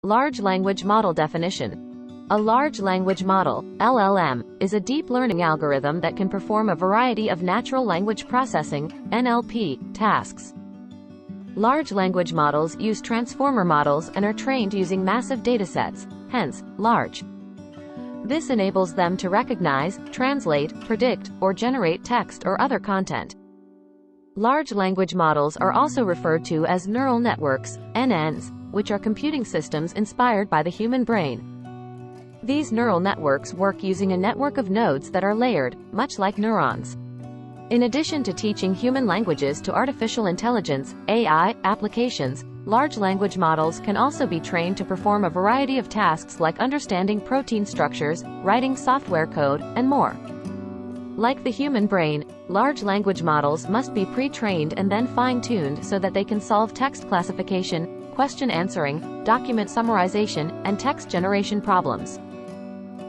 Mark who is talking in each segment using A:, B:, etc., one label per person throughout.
A: Large language model definition. A large language model, LLM, is a deep learning algorithm that can perform a variety of natural language processing, NLP, tasks. Large language models use transformer models and are trained using massive datasets, hence, large. This enables them to recognize, translate, predict, or generate text or other content. Large language models are also referred to as neural networks, NNs, which are computing systems inspired by the human brain. These neural networks work using a network of nodes that are layered, much like neurons. In addition to teaching human languages to artificial intelligence, AI, applications, large language models can also be trained to perform a variety of tasks like understanding protein structures, writing software code, and more. Like the human brain, large language models must be pre-trained and then fine-tuned so that they can solve text classification, question answering, document summarization, and text generation problems.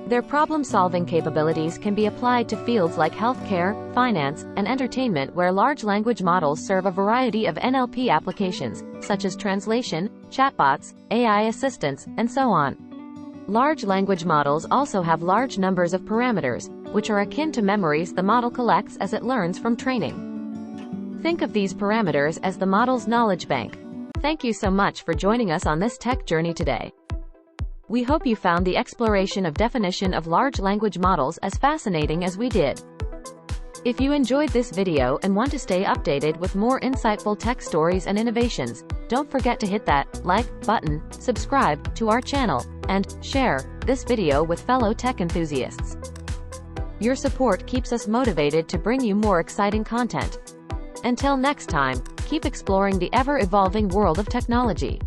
A: Their problem-solving capabilities can be applied to fields like healthcare, finance, and entertainment, where large language models serve a variety of NLP applications, such as translation, chatbots, AI assistants, and so on. Large language models also have large numbers of parameters, which are akin to memories the model collects as it learns from training. Think of these parameters as the model's knowledge bank. Thank you so much for joining us on this tech journey today. We hope you found the exploration of definition of large language models as fascinating as we did. If you enjoyed this video and want to stay updated with more insightful tech stories and innovations, don't forget to hit that like button, subscribe to our channel, and share this video with fellow tech enthusiasts. Your support keeps us motivated to bring you more exciting content. Until next time, keep exploring the ever-evolving world of technology.